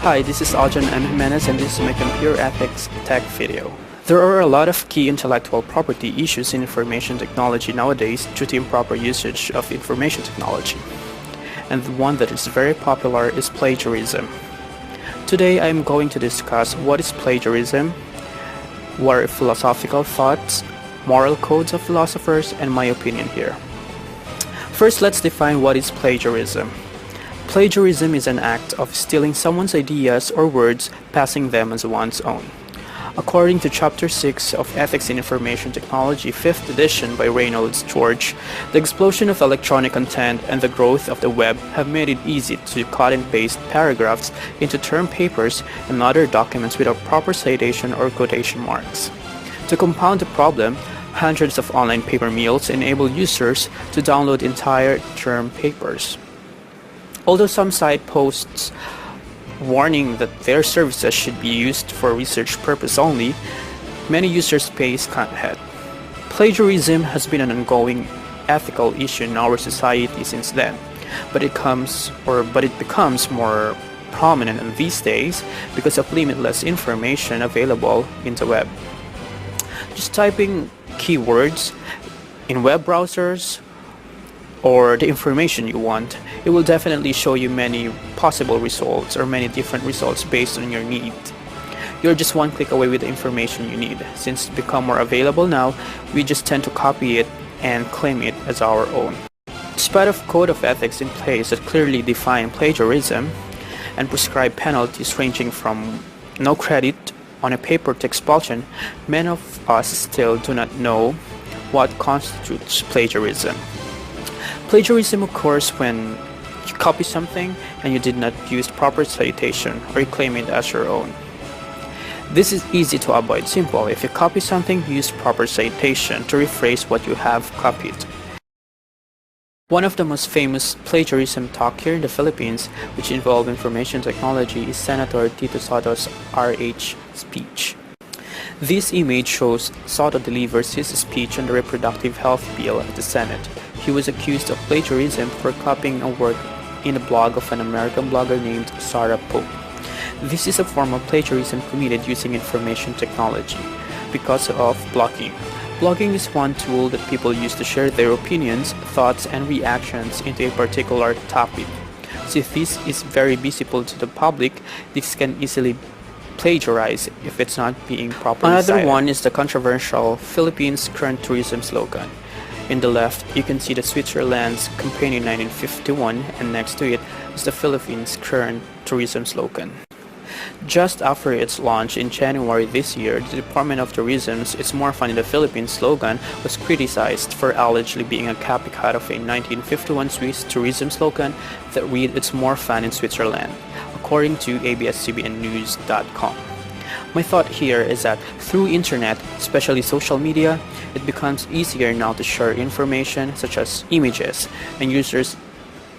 Hi, this is Aljan M. Jimenez and this is my computer ethics tech video. There are a lot of key intellectual property issues in information technology nowadays due to improper usage of information technology. And the one that is very popular is plagiarism. Today I am going to discuss what is plagiarism, what are philosophical thoughts, moral codes of philosophers, and my opinion here. First, let's define what is plagiarism. Plagiarism is an act of stealing someone's ideas or words, passing them as one's own. According to Chapter 6 of Ethics in Information Technology, 5th edition by Reynolds George, the explosion of electronic content and the growth of the web have made it easy to cut and paste paragraphs into term papers and other documents without proper citation or quotation marks. To compound the problem, hundreds of online paper mills enable users to download entire term papers. Although some site posts warning that their services should be used for research purpose only, many users pay scant heed. Plagiarism has been an ongoing ethical issue in our society since then, but it becomes more prominent in these days because of limitless information available in the web. Just typing keywords in web browsers or the information you want, it will definitely show you many possible results or many different results based on your need. You're just one click away with the information you need. Since it's become more available now, we just tend to copy it and claim it as our own. Despite of code of ethics in place that clearly define plagiarism and prescribe penalties ranging from no credit on a paper to expulsion, many of us still do not know what constitutes plagiarism. Plagiarism occurs when you copy something and you did not use proper citation or you claim it as your own. This is easy to avoid. Simple. If you copy something, use proper citation to rephrase what you have copied. One of the most famous plagiarism talk here in the Philippines, which involve information technology, is Senator Tito Soto's RH speech. This image shows Soto delivers his speech on the reproductive health bill at the Senate. He was accused of plagiarism for copying a work in a blog of an American blogger named Sarah Pope. This is a form of plagiarism committed using information technology because of blogging. Blogging is one tool that people use to share their opinions, thoughts, and reactions into a particular topic. Since this is very visible to the public, this can easily plagiarize if it's not being properly Another cited. One is the controversial Philippines current tourism slogan. In the left, you can see the Switzerland's campaign in 1951, and next to it is the Philippines current tourism slogan. Just after its launch in January this year, the Department of Tourism's "It's More Fun in the Philippines" slogan was criticized for allegedly being a copycat of a 1951 Swiss tourism slogan that read "It's More Fun in Switzerland," according to abscbnnews.com. My thought here is that through internet, especially social media, it becomes easier now to share information such as images, and users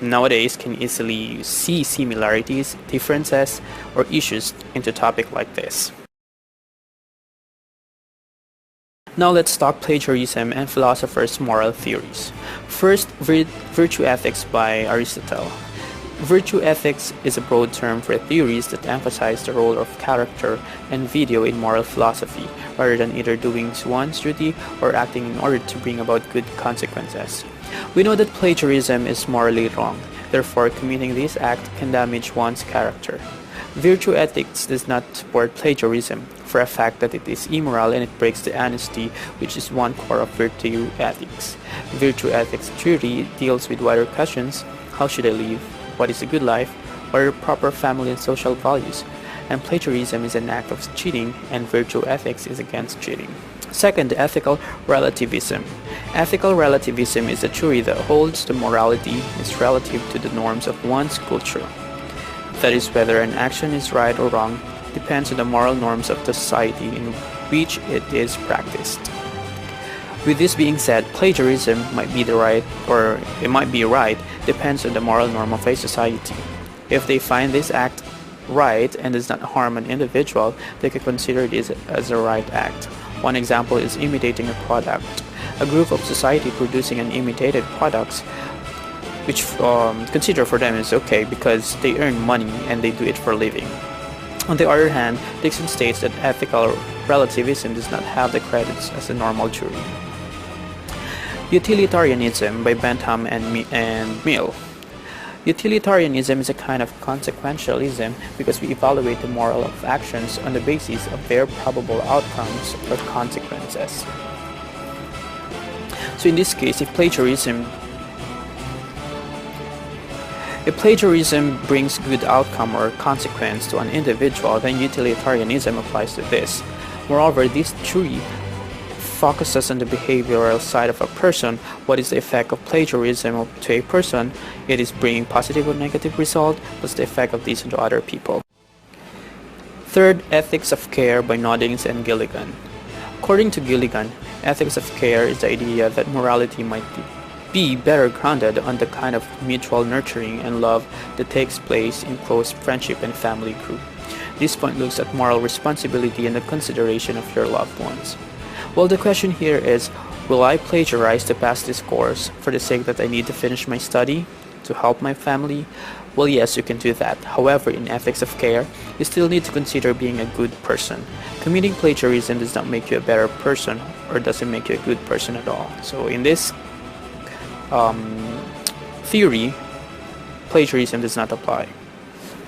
nowadays can easily see similarities, differences, or issues into a topic like this. Now let's talk plagiarism and philosophers' moral theories. First, virtue ethics by Aristotle. Virtue ethics is a broad term for theories that emphasize the role of character and video in moral philosophy, rather than either doing one's duty or acting in order to bring about good consequences. We know that plagiarism is morally wrong, therefore committing this act can damage one's character. Virtue ethics does not support plagiarism, for a fact that it is immoral and it breaks the honesty, which is one core of virtue ethics. Virtue ethics theory deals with wider questions: how should I live? What is a good life? What are proper family and social values? And plagiarism is an act of cheating, and virtue ethics is against cheating. Second, ethical relativism. Ethical relativism is a theory that holds the morality is relative to the norms of one's culture. That is, whether an action is right or wrong depends on the moral norms of the society in which it is practiced. With this being said, plagiarism might be right depends on the moral norm of a society. If they find this act right and does not harm an individual, they can consider this as a right act. One example is imitating a product. A group of society producing an imitated products which consider for them is okay because they earn money and they do it for a living. On the other hand, Dixon states that ethical relativism does not have the credits as a normal jury. Utilitarianism by Bentham and Mill. Utilitarianism is a kind of consequentialism because we evaluate the moral of actions on the basis of their probable outcomes or consequences. So in this case, if plagiarism brings good outcome or consequence to an individual, then utilitarianism applies to this. Moreover, this theory focuses on the behavioral side of a person. What is the effect of plagiarism to a person? It is bringing positive or negative result. What's the effect of this to other people? Third, Ethics of Care by Noddings and Gilligan. According to Gilligan, ethics of care is the idea that morality might be better grounded on the kind of mutual nurturing and love that takes place in close friendship and family group. This point looks at moral responsibility and the consideration of your loved ones. Well, the question here is, will I plagiarize to pass this course for the sake that I need to finish my study, to help my family? Well, yes, you can do that. However, in ethics of care, you still need to consider being a good person. Committing plagiarism does not make you a better person or doesn't make you a good person at all. So in this theory, plagiarism does not apply.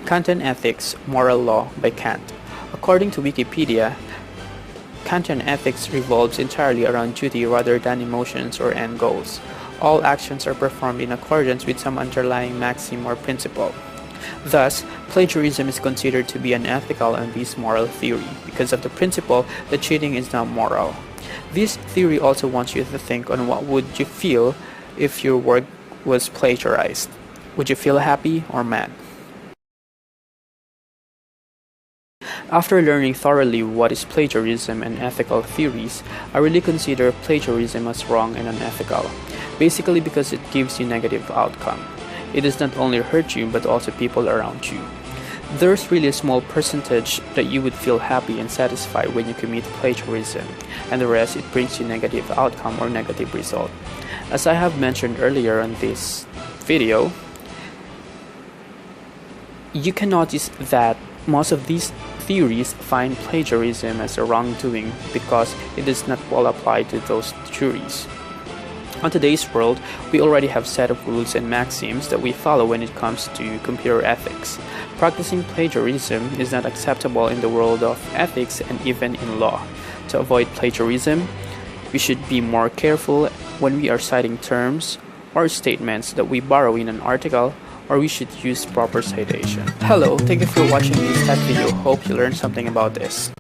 Kantian Ethics, Moral Law by Kant. According to Wikipedia, Kantian ethics revolves entirely around duty rather than emotions or end goals. All actions are performed in accordance with some underlying maxim or principle. Thus, plagiarism is considered to be unethical in this moral theory because of the principle that cheating is not moral. This theory also wants you to think on what would you feel if your work was plagiarized. Would you feel happy or mad? After learning thoroughly what is plagiarism and ethical theories, I really consider plagiarism as wrong and unethical, basically because it gives you negative outcome. It does not only hurt you but also people around you. There's really a small percentage that you would feel happy and satisfied when you commit plagiarism, and the rest it brings you negative outcome or negative result. As I have mentioned earlier in this video, you can notice that most of these theories find plagiarism as a wrongdoing because it does not well apply to those theories. On today's world, we already have a set of rules and maxims that we follow when it comes to computer ethics. Practicing plagiarism is not acceptable in the world of ethics and even in law. To avoid plagiarism, we should be more careful when we are citing terms or statements that we borrow in an article, or we should use proper citation. Hello, thank you for watching this tech video. Hope you learned something about this.